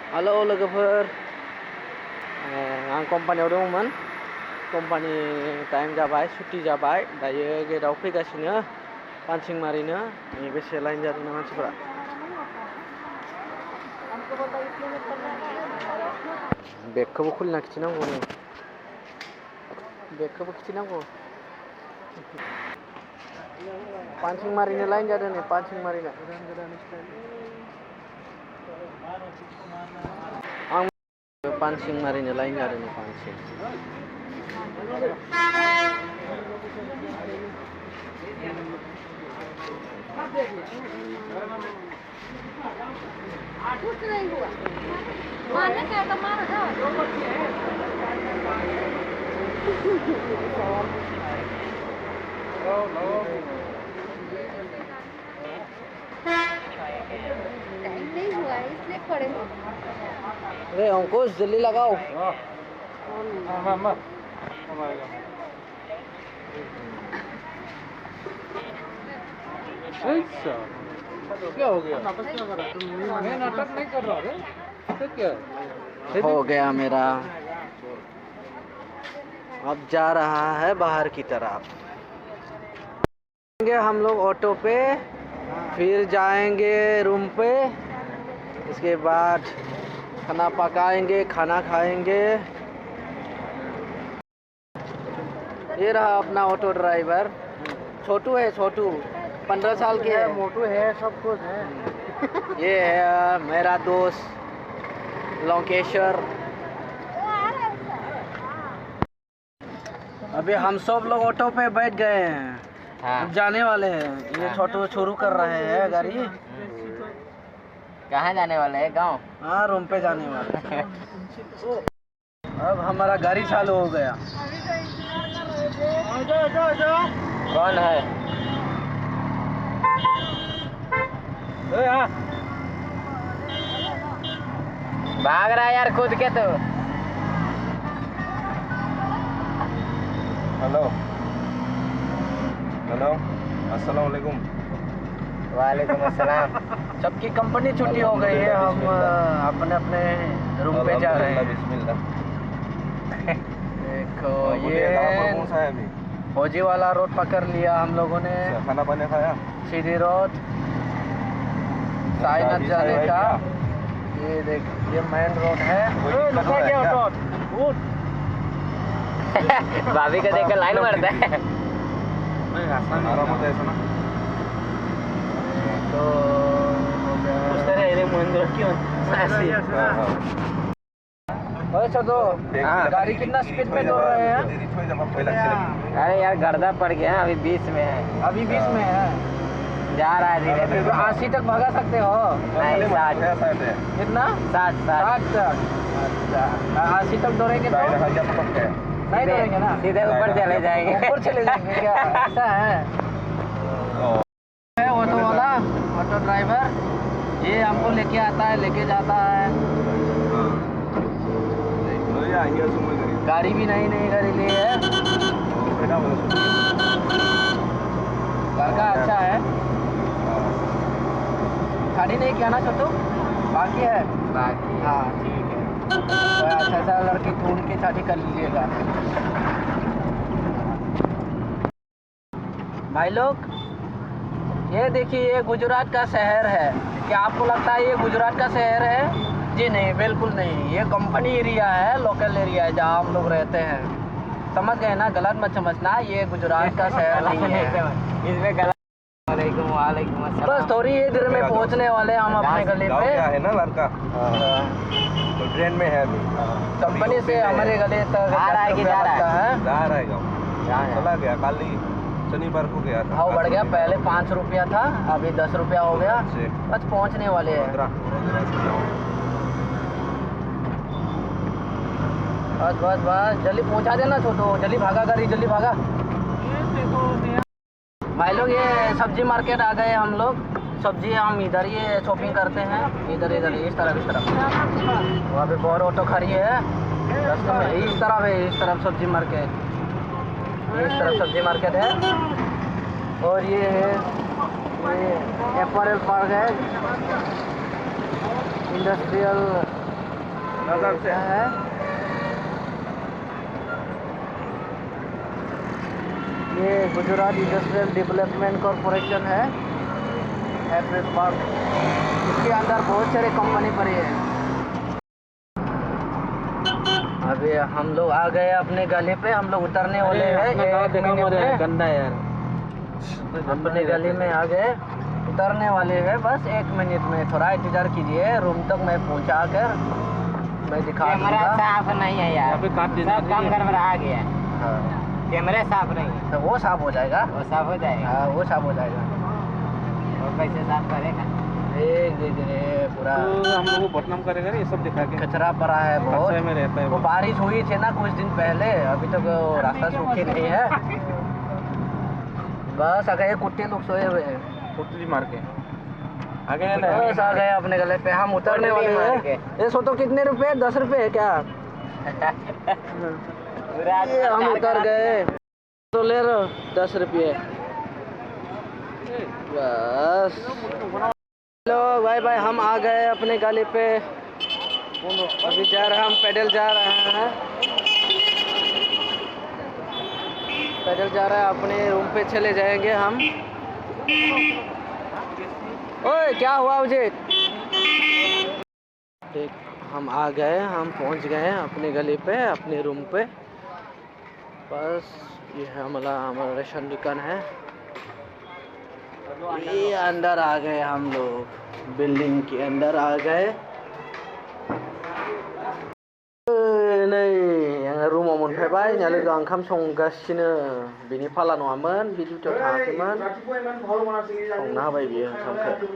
Halo लोगोफोर आं कम्पानियाव दंमोन कम्पानि टाइम जाबाय सुटि जाबाय दायो गेटआव फैगासिनो पान्सिं मारिनो बेसे लाइन जादों मानसिफोरा बेगखौबो खुलिना खिथिनांगौ नै बेगखौबो खिथिनांगौ पान्सिं मारिनो लाइन जादों नै पान्सिं मारिनो आं पान्सिं मारिनो लाइन जादों नै पान्सिं कुछ नहीं हुआ मारने क्या तो मारो जाओ टाइम नहीं हुआ इसलिए खड़े हो अरे अंकुश जल्दी लगाओ क्या हो गया? मैं नाटक नहीं कर रहा है क्या? हो गया मेरा अब जा रहा है बाहर की तरफ हम लोग ऑटो पे फिर जाएंगे रूम पे इसके बाद खाना पकाएंगे खाना खाएंगे ये रहा अपना ऑटो ड्राइवर छोटू है छोटू 15 साल के है मोटू है सब कुछ है ये है मेरा दोस्त लंकेश्वर अभी हम सब लोग ऑटो पे बैठ गए हैं अब जाने वाले हैं ये छोटू शुरू कर रहे हैं गाड़ी कहाँ जाने वाले हैं? गाँव? हाँ रूम पे जाने वाले हैं अब हमारा गाड़ी चालू हो गया कौन है? भाग रहा है यार कूद के तो। हेलो हेलो अस्सलाम वालेकुम। वालेकुम अस्सलाम। सबकी कंपनी छुट्टी हो गई है हम अपने अपने रूम पे जा रहे हैं बिस्मिल्लाह। देखो ये कौन सा है अभी? फौजी वाला रोड पकड़ लिया हम लोगों ने खाना पानी खाया? सीधी रोड साइनत जाने का ये देख ये मेन रोड है भाभी को देखकर लाइन मारता है आराम होता है ऐसा ना तो उस तरह क्यों छोटो गाड़ी कितना स्पीड में दौड़ रहे हैं अरे यार गर्दा पड़ गया अभी 20 में है अभी 20 में है जा रहा है धीरे धीरे 80 तक भागा सकते हो नहीं 60 कितना 60 तक अच्छा 80 तक दौड़ेंगे तो नहीं दौड़ेंगे ना सीधे ऊपर चले जाएंगे ऊपर चले जाएंगे क्या ऐसा है ऑटो वाला ऑटो ड्राइवर ये हमको लेके आता है लेके जाता है गाड़ी भी नई गाड़ी ली है लड़का अच्छा है शादी नहीं किया ना छोटू बाकी है बाकी हाँ ठीक है तो अच्छा लड़की ढूंढ के शादी कर लीजिएगा भाई लोग ये देखिए ये गुजरात का शहर है क्या आपको लगता है ये गुजरात का शहर है जी नहीं बिल्कुल नहीं ये कंपनी एरिया है लोकल एरिया है जहाँ हम लोग रहते हैं समझ गए ना गलत मत समझना ये गुजरात का शहर नहीं है इसमें गलत वालेकुम अस्सलाम बस थोड़ी ही देर में पहुँचने वाले हम अपने गली पे है ना लड़का तो ट्रेन में है अभी कंपनी से हमारे गली तक आ रहा है कि जा रहा है? जा रहा है गाँव चला गया कल ही शनिवार को गया था भाव बढ़ गया पहले 5 रुपया था अभी 10 रुपया हो गया बस पहुँचने वाले हैं बस जल्दी पहुंचा देना छोटो जल्दी भागा गाड़ी जल्दी भागा भाई लोग ये सब्जी मार्केट आ गए हम लोग सब्जी हम इधर ही शॉपिंग करते हैं इधर इस तरफ वहाँ पे बहुत ऑटो खड़ी है रास्ते में इस तरफ सब्जी मार्केट इस तरफ सब्जी मार्केट है और ये है ये एपल पार्क है इंडस्ट्रियल क्या है ये गुजरात इंडस्ट्रियल डेवलपमेंट कॉरपोरेशन है हैपरेट पार्क। इसके अंदर बहुत सारे कंपनी पड़ी है। अभी हम लोग आ गए अपने गली पे, हम लोग उतरने वाले हैं। गंदा यार, अपने गली में आ गए, उतरने वाले हैं बस 1 मिनट में। थोड़ा इंतजार कीजिए, रूम तक मैं पहुंचा कर मैं दिखा कैमरा दूंगा। साफ नहीं है यार, सब काम गड़बड़ा गया। हाँ, कैमरे साफ नहीं है, तो वो साफ हो जाएगा। वो साफ हो जाएगा। हाँ, वो साफ हो जाएगा। और कैसे साफ करेगा? ये पूरा हम लोग को बदनाम करेगा ये सब दिखा के। कचरा पड़ा है बहुत। में रहता है वो बारिश हुई थी ना कुछ दिन पहले, अभी तक वो रास्ता सूखी नहीं है। बस आ गए, कुत्ते लोग सोए हुए हैं। पुतली मार के आगे बस आ गए अपने गले पे, हम उतरने वाले हैं। ये सोचो कितने रुपए, 10 रुपए है क्या? ये हम उतर गए तो ले लो 10 रुपये बस। हेलो भाई भाई, हम आ गए अपने गली पे। अभी जा रहे हैं, हम पैदल जा रहे हैं, पैदल जा रहे हैं। अपने रूम पे चले जाएंगे हम। ओए क्या हुआ मुझे? देख, हम आ गए, हम पहुंच गए अपने गली पे, अपने रूम पे। बस ये है हमारा राशन दुकान है। ये अंदर आ गए हम लोग, बिल्डिंग के अंदर आ गए। नै रूमाव मोनफैबाय, लोगोआ ओंखाम संगासिनो। बिनि फाला नङामोन, बे दुटियाव थाङाखैमोन, संना होबाय बियो ओंखामखौ।